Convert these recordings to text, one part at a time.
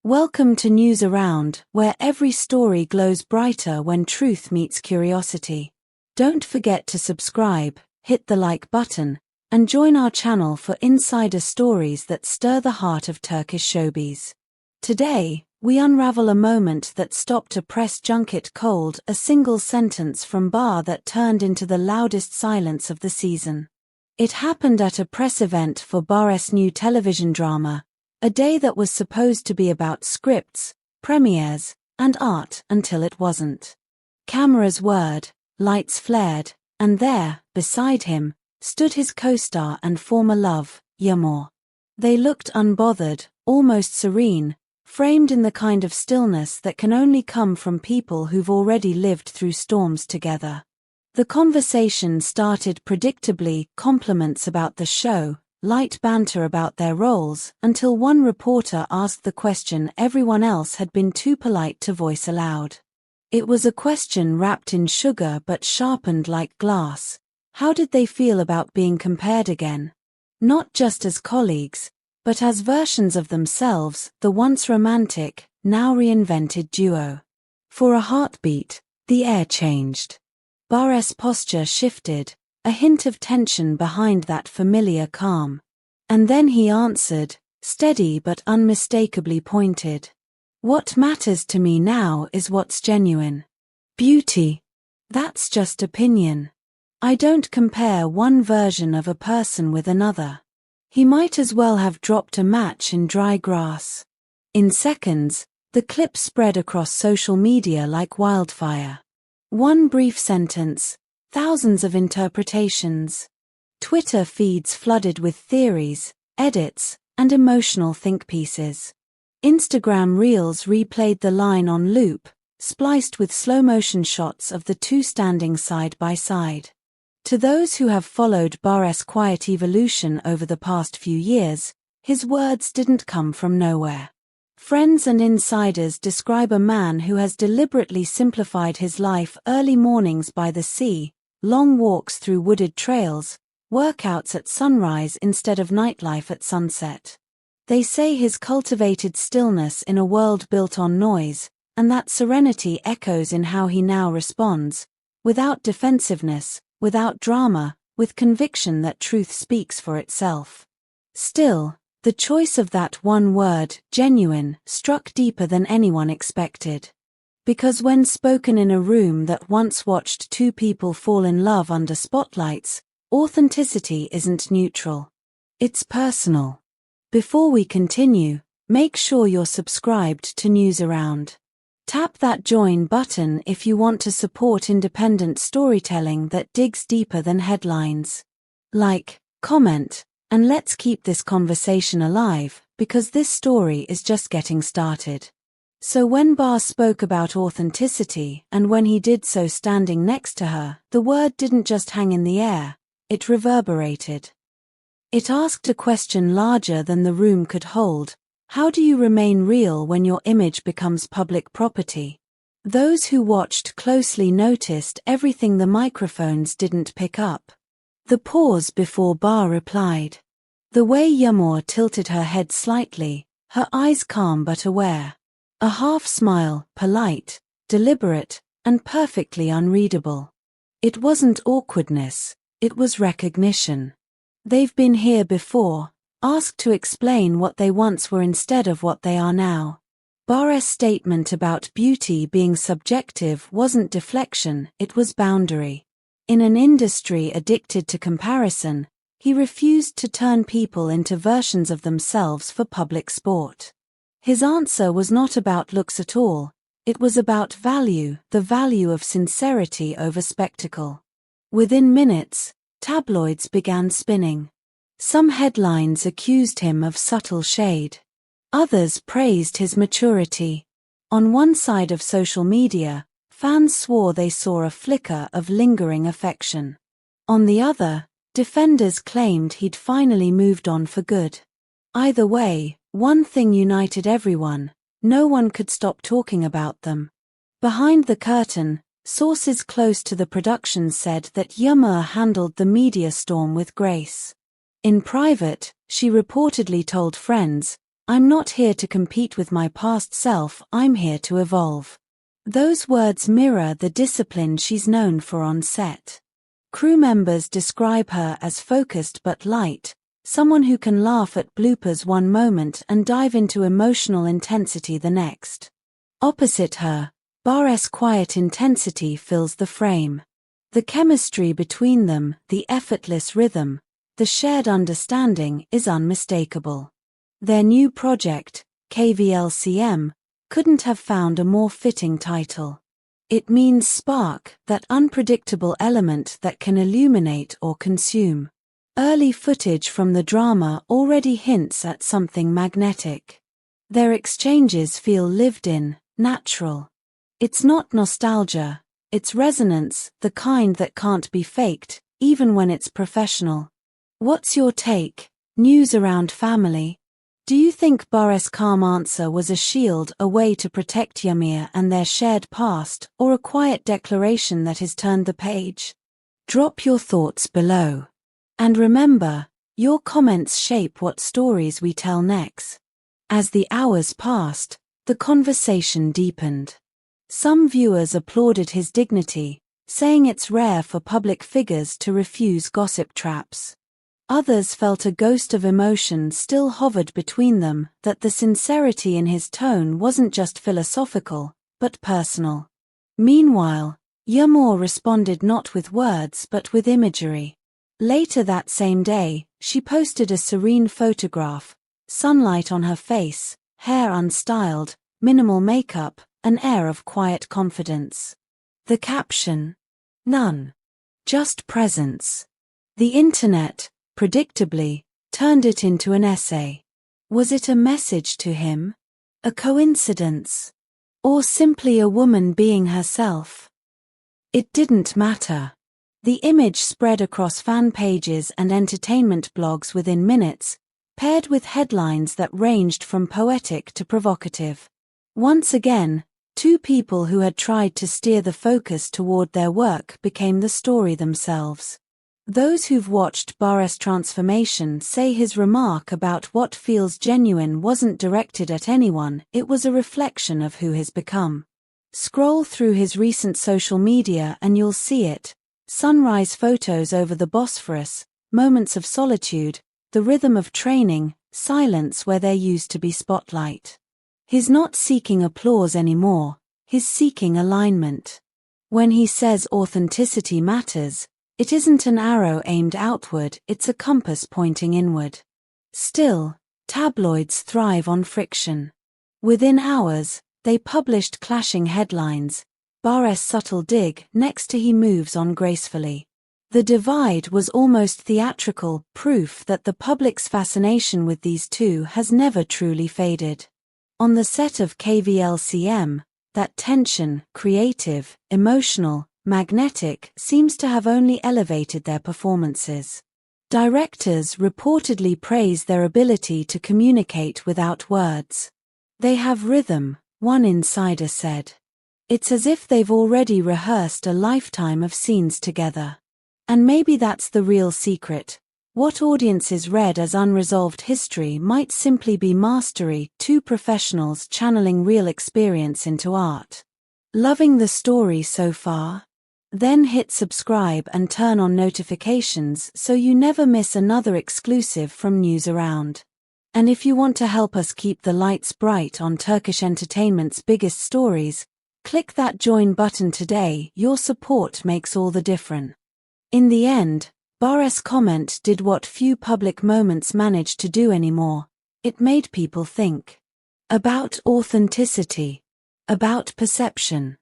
Welcome to News Around, where every story glows brighter when truth meets curiosity. Don't forget to subscribe, hit the like button, and join our channel for insider stories that stir the heart of Turkish showbiz. Today, we unravel a moment that stopped a press junket cold, a single sentence from Bar that turned into the loudest silence of the season. It happened at a press event for Barış's new television drama, a day that was supposed to be about scripts, premieres, and art until it wasn't. Cameras whirred, lights flared, and there, beside him, stood his co-star and former love, Yağmur. They looked unbothered, almost serene, framed in the kind of stillness that can only come from people who've already lived through storms together. The conversation started predictably, compliments about the show, light banter about their roles, until one reporter asked the question everyone else had been too polite to voice aloud. It was a question wrapped in sugar but sharpened like glass. How did they feel about being compared again? Not just as colleagues, but as versions of themselves, the once romantic, now reinvented duo. For a heartbeat, the air changed. Barış's posture shifted, a hint of tension behind that familiar calm. And then he answered, steady but unmistakably pointed. What matters to me now is what's genuine. Beauty. That's just opinion. I don't compare one version of a person with another. He might as well have dropped a match in dry grass. In seconds, the clip spread across social media like wildfire. One brief sentence, thousands of interpretations. Twitter feeds flooded with theories, edits, and emotional think pieces. Instagram Reels replayed the line on loop, spliced with slow-motion shots of the two standing side by side. To those who have followed Barış's quiet evolution over the past few years, his words didn't come from nowhere. Friends and insiders describe a man who has deliberately simplified his life: early mornings by the sea, long walks through wooded trails, workouts at sunrise instead of nightlife at sunset. They say his cultivated stillness in a world built on noise, and that serenity echoes in how he now responds, without defensiveness, without drama, with conviction that truth speaks for itself. Still, the choice of that one word, genuine, struck deeper than anyone expected. Because when spoken in a room that once watched two people fall in love under spotlights, authenticity isn't neutral. It's personal. Before we continue, make sure you're subscribed to News Around. Tap that join button if you want to support independent storytelling that digs deeper than headlines. Like, comment, and let's keep this conversation alive, because this story is just getting started. So when Bar spoke about authenticity, and when he did so standing next to her, the word didn't just hang in the air, it reverberated. It asked a question larger than the room could hold. How do you remain real when your image becomes public property? Those who watched closely noticed everything the microphones didn't pick up. The pause before Bar replied. The way Yağmur tilted her head slightly, her eyes calm but aware. A half smile, polite, deliberate, and perfectly unreadable. It wasn't awkwardness, it was recognition. They've been here before, asked to explain what they once were instead of what they are now. Barış's statement about beauty being subjective wasn't deflection, it was boundary. In an industry addicted to comparison, he refused to turn people into versions of themselves for public sport. His answer was not about looks at all, it was about value, the value of sincerity over spectacle. Within minutes, tabloids began spinning. Some headlines accused him of subtle shade. Others praised his maturity. On one side of social media, fans swore they saw a flicker of lingering affection. On the other, defenders claimed he'd finally moved on for good. Either way, one thing united everyone: no one could stop talking about them. Behind the curtain, sources close to the production said that Yağmur handled the media storm with grace. In private, she reportedly told friends, I'm not here to compete with my past self, I'm here to evolve. Those words mirror the discipline she's known for on set. Crew members describe her as focused but light, someone who can laugh at bloopers one moment and dive into emotional intensity the next. Opposite her, Bar's quiet intensity fills the frame. The chemistry between them, the effortless rhythm, the shared understanding is unmistakable. Their new project, KVLCM, couldn't have found a more fitting title. It means spark, that unpredictable element that can illuminate or consume. Early footage from the drama already hints at something magnetic. Their exchanges feel lived in, natural. It's not nostalgia, it's resonance, the kind that can't be faked, even when it's professional. What's your take? News around family. Do you think Bar's calm answer was a shield, a way to protect Yağmur and their shared past, or a quiet declaration that has turned the page? Drop your thoughts below. And remember, your comments shape what stories we tell next. As the hours passed, the conversation deepened. Some viewers applauded his dignity, saying it's rare for public figures to refuse gossip traps. Others felt a ghost of emotion still hovered between them, that the sincerity in his tone wasn't just philosophical, but personal. Meanwhile, Yağmur responded not with words but with imagery. Later that same day, she posted a serene photograph, sunlight on her face, hair unstyled, minimal makeup, an air of quiet confidence. The caption? None. Just presence. The internet, predictably, turned it into an essay. Was it a message to him? A coincidence? Or simply a woman being herself? It didn't matter. The image spread across fan pages and entertainment blogs within minutes, paired with headlines that ranged from poetic to provocative. Once again, two people who had tried to steer the focus toward their work became the story themselves. Those who've watched Bar's transformation say his remark about what feels genuine wasn't directed at anyone, it was a reflection of who he's become. Scroll through his recent social media and you'll see it. Sunrise photos over the Bosphorus, moments of solitude, the rhythm of training, silence where there used to be spotlight. He's not seeking applause anymore, he's seeking alignment. When he says authenticity matters, it isn't an arrow aimed outward, it's a compass pointing inward. Still, tabloids thrive on friction. Within hours, they published clashing headlines. Bar's subtle dig, next to he moves on gracefully. The divide was almost theatrical, proof that the public's fascination with these two has never truly faded. On the set of KVLCM, that tension, creative, emotional, magnetic, seems to have only elevated their performances. Directors reportedly praise their ability to communicate without words. They have rhythm, one insider said. It's as if they've already rehearsed a lifetime of scenes together. And maybe that's the real secret. What audiences read as unresolved history might simply be mastery, two professionals channeling real experience into art. Loving the story so far? Then hit subscribe and turn on notifications so you never miss another exclusive from News Around. And if you want to help us keep the lights bright on Turkish entertainment's biggest stories, click that join button today. Your support makes all the difference. In the end, Bar's comment did what few public moments manage to do anymore. It made people think. About authenticity. About perception.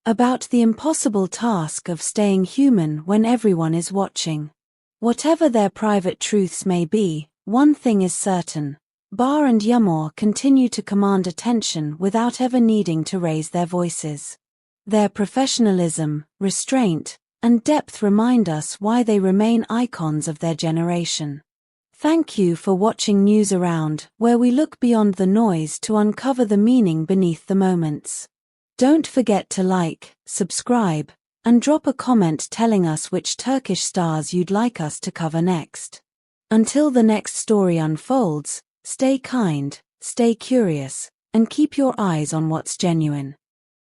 About the impossible task of staying human when everyone is watching. Whatever their private truths may be, one thing is certain. Bar and Yağmur continue to command attention without ever needing to raise their voices. Their professionalism, restraint, and depth remind us why they remain icons of their generation. Thank you for watching News Around, where we look beyond the noise to uncover the meaning beneath the moments. Don't forget to like, subscribe, and drop a comment telling us which Turkish stars you'd like us to cover next. Until the next story unfolds, stay kind, Stay curious, and keep your eyes on what's genuine.